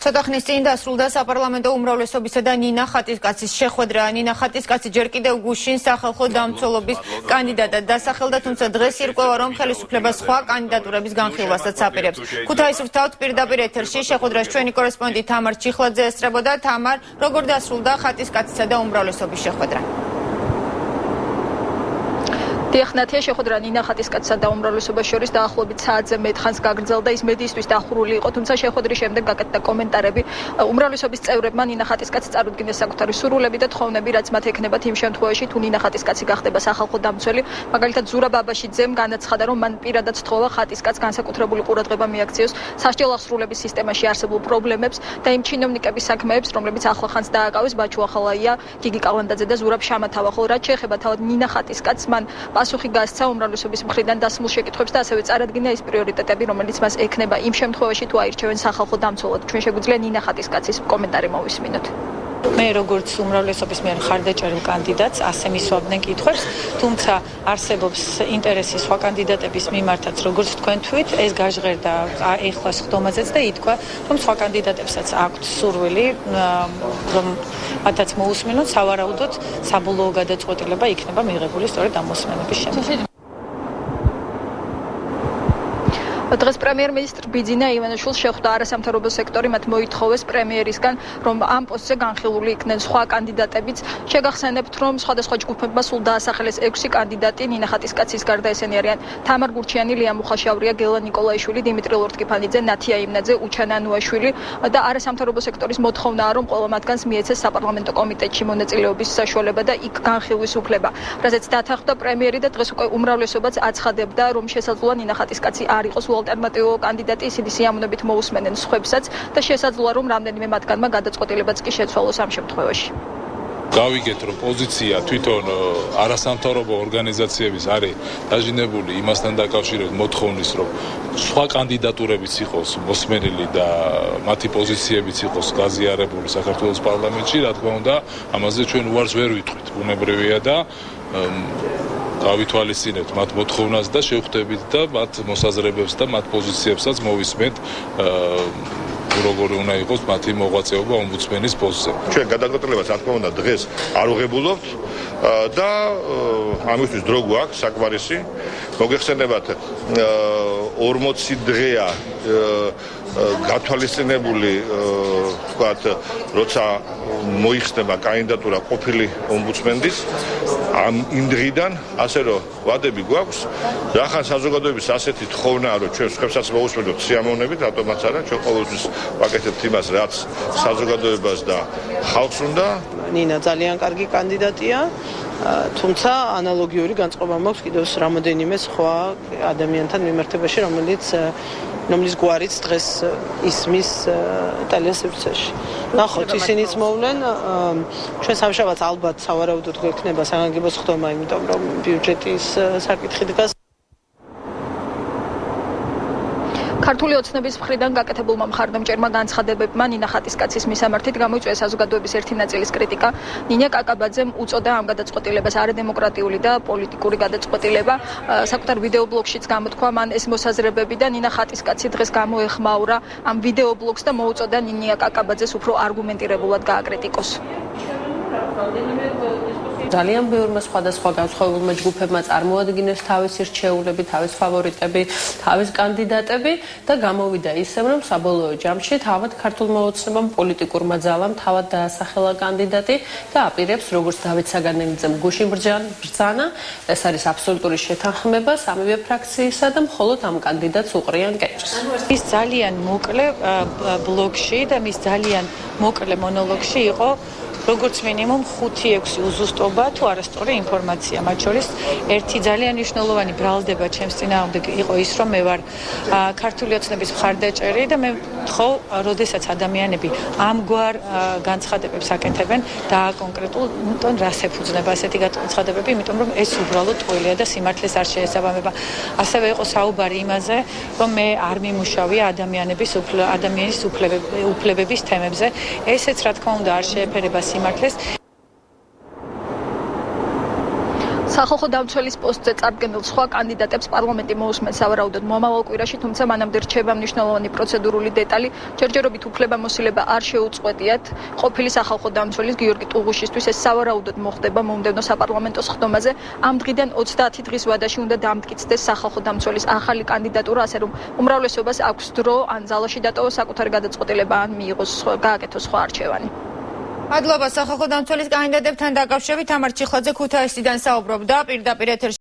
ცოტა ხნის წინ დასრულდა საპარლამენტო უმრავლესობისა და ნინა ხატისკაცის შეხვედრა. ნინა ხატისკაცი ჯერ კიდევ გუშინ სახალხო დამცველობის კანდიდატად დასახელდა, თუმცა დღეს ირკვევა, რომ ხელისუფლება სხვა კანდიდატურების განხილვასაც აპირებს. ქუთაისს ვრთავთ პირდაპირ ეთერში შეხვედრას ჩვენი კორესპონდენტი თამარ ჩიხლაძე ესწრებოდა. თამარ, როგორ დასრულდა ხატისკაცისა და უმრავლესობის შეხვედრა? დიახნათია, შეხვედრა ნინა ხატისკაცსა და უმრავლესობას შორის დაახლოებით საათზე მეტხანს გაგრძელდა. ის მედიისთვის დახურული იყო, თუმცა შეხვედრის შემდეგ გაკეთდა კომენტარები. უმრავლესობის წევრებმა ნინა ხატისკაცი წარუდგინეს საკუთარი სურვილები და თხოვნები, რაც მათ ექნებათ იმ შემთხვევაში, თუ ნინა ხატისკაცი გახდება სახალხო დამცველი. მაგალითად, ზურაბ აბაშიძემ განაცხადა, რომ მან პირადად სთხოვა ხატისკაცს განსაკუთრებული ყურადღება მიაქციოს სასჯელ აღსრულების სისტემაში არსებულ პრობლემებს და იმ ჩინოვნიკების საქმეებს, რომლებიც ახლახანს დააკავეს ბაჩუ ახალაია, გიგი კალანდაძე და ზურაბ შამათავა. ხოლო რაც შეეხება თავად ნინა ხატისკაცს, მან პასუხი გასცა უმრავლესობის მხრიდან დასმულ შეკითხვებს და ასევე წარადგინა ის პრიორიტეტები, რომელიც მას ექნება იმ შემთხვევაში, თუ აირჩევენ სახალხო დამცველად. ჩვენ შეგვიძლია ნინა ხატისკაცის კომენტარი მოვისმინოთ. მე როგორც უმრავლესობის მიერ მხარდაჭერილ კანდიდატს ასე მისვამდნენ კითხვებს, თუმცა არსებობს ინტერესი სხვა კანდიდატების მიმართაც, როგორც თქვენ თქვით, ეს გაჟღერდა ეხლა სხდომაზეც და ითქვა, რომ სხვა კანდიდატებსაც აქვთ სურვილი, რომ მათაც მოусმინოთ, სავარაუდოდ საბოლოო გადაწყვეტილება იქნება მიღებული სწორედ ამ მოსმენების შემდეგ. დღეს პრემიერ-მინისტრ ბიძინა ივანიშვილს შეხვდა არასამთავრობო სექტორი, მათ მოითხოვეს პრემიერისგან, რომ ამ პოსტზე განხილული იქნენ სხვა კანდიდატებიც. შეგახსენებთ, რომ სხვადასხვა ჯგუფებმა სულ დაასახელეს 6 კანდიდატი. ნინა ხატისკაცის გარდა ესენი არიან თამარ გურჩიანი, ლია მუხაშავრია, გელა ნიკოლაიშვილი, დიმიტრი ლორთკიფანიძე, ნათია იმნაძე, უჩანა ნუაშვილი და არასამთავრობო სექტორის მოთხოვნაა, რომ ყველა მათგანს მიეცეს საპარლამენტო კომიტეტში მონაწილეობის საშუალება და იქ განხილვის უფლება. რაზეც დათანხმდა პრემიერი და დღეს უკვე უმრავლესობაც აცხადებდა, რომ შესაძლოა ნინა ხატისკაცი არ იყოს ალტერნატივო კანდიდატი, ისინი სიამოვნებით მოусმენენ სხვებსაც და შესაძლოა, რომ რამდენიმე მათგანმა გადაწყვეტილებაც კი შეცვალოს ამ შემთხვევაში. გავიგეთ, რომ პოზიცია თვითონ არასამთავრობო ორგანიზაციების არის დაჟინებული იმასთან დაკავშირებით მოთხოვნის, რომ სხვა კანდიდატურებიც იყოს მოსმენილი და მათი პოზიციებიც იყოს გაზიარებული საქართველოს პარლამენტში, რა თქმა უნდა, ამაზე ჩვენ უარს ვერ ვიტყვით. ბუნებრივია და გავითვალისწინებთ მათ მოთხოვნას და შევხვდებით და მათ მოსაზრებებს და მათ პოზიციებსაც მოვისმენთ, როგორი უნდა იყოს მათი მოღვაწეობა ომბუდსმენის პოსტზე. ჩვენ გადაწყვეტილებას რა თქმა უნდა დღეს არ უღებულობთ და ამისთვის დრო გვაქვს საკმარისი. მოგეხსენებათ 40 დღეა გათვალისწინებული, ვთქვათ, როცა მოიხსნება კანდიდატურა ყოფილი ომბუდსმენის, იმ დღიდან ასე რომ ვადები გვაქვს, რახან საზოგადოების ასეთი თხოვნაა, რომ ჩვენ სხვებსაც მოусმენთ სიამოვნებით, რატომაც არა, ჩვენ ყოველთვის ვაკეთებთ იმას, რაც საზოგადოებას და ხალხს უნდა. ნინა ძალიან კარგი კანდიდატია, თუმცა ანალოგიური განწყობა მაქვს კიდევ რამოდენიმე სხვა ადამიანთან მიმართებაში, რომლის გვარიც დღეს ისმის ტელესივრცეში. ნახოთ, ისინიც მოვლენ, ჩვენ სამშაბათს ალბათ სავარაუდოდ გვექნება საგანგებო სხდომა, იმიტომ რომ ბიუჯეტის საკითხი დგას. ქართული ოცნების მხრიდან გაკეთებულმა მხარდამჭერმა განცხადებებმა ნინა ხატისკაცის მისამართით გამოიწვია საზოგადოების ერთი ნაწილის კრიტიკა. ნინია კაკაბაძემ უწოდა ამ გადაწყვეტილებას არადემოკრატიული და პოლიტიკური გადაწყვეტილება. საკუთარ ვიდეობლოგშიც გამოთქვა მან ეს მოსაზრებები და ნინა ხატისკაცი დღეს გამოეხმაურა ამ ვიდეობლოგს და მოუწოდა ნინია კაკაბაძეს უფრო არგუმენტირებულად გააკრიტიკოს. ძალიან ბევრმა სხვადასხვა განსხვავებულმა ჯგუფებმა წარმოადგინეს თავისი რჩეულები, თავის ფავორიტები, თავის კანდიდატები და გამოვიდა ისევ, რომ საბოლოო ჯამში თავად ქართულმა ოცნებამ პოლიტიკურმა ძალამ თავად დაასახელა კანდიდატი და აპირებს, როგორც დავით საგანელიძემ გუშინ ბრძანა, ეს არის აბსოლუტური შეთანხმება სამივე ფრაქციისა და მხოლოდ ამ კანდიდატს უყრიან კეჭს. ის ძალიან მოკლე ბლოგში და მის ძალიან მოკლე მონოლოგში იყო როგორც მინიმუმ 5-6 უზუსტობა თუ არასწორი ინფორმაცია. მათ შორის ერთი ძალიან მნიშვნელოვანი ბრალდება ჩემს წინააღმდეგ იყო ის, რომ მე ვარ ქართული ოცნების მხარდაჭერი და მე ვთხოვ, როდესაც ადამიანები ამგვარ განცხადებებს აკეთებენ და კონკრეტულ რას ეფუძნება ასეთი განცხადებები, იმიტომ რომ ეს უბრალოდ ტყუილია და სიმართლეს არ შეესაბამება. ასევე იყო საუბარი იმაზე, რომ მე არ მიმუშავია ადამიანის უფლებების თემებზე. ესეც რა თქმა უნდა არ შეეფერება სიმართლეს. სახალხო დამცველის პოსტზე წარდგენილ სხვა კანდიდატებს პარლამენტი მოусმენს სავარაუდოდ მომავალ კვირაში, თუმცა მანამდე რჩება მნიშვნელოვანი პროცედურული დეტალი. ჯერჯერობით უფლებამოსილება არ შეუწყვეტიათ. ყოფილი სახალხო დამცველის გიორგი ტუღუშისთვის ეს სავარაუდოდ მოხდება მომდევნო საპარლამენტო სხდომაზე. ამ დღიდან 30 დღის ვადაში უნდა დამტკიცდეს სახალხო დამცველის ახალი კანდიდატურა, ასე რომ უმრავლესობას აქვს დრო ან ზალაში დატოვოს საკუთარი გადაწყვეტილება, ან მიიღოს გააკეთოს სხვა არჩევანი. მადლობა სახალხო დამცველის კანდიდატებთან დაკავშირებით თამარ ჩიხლაძე ქუთაისიდან საუბრობდა პირდაპირ ეთერში.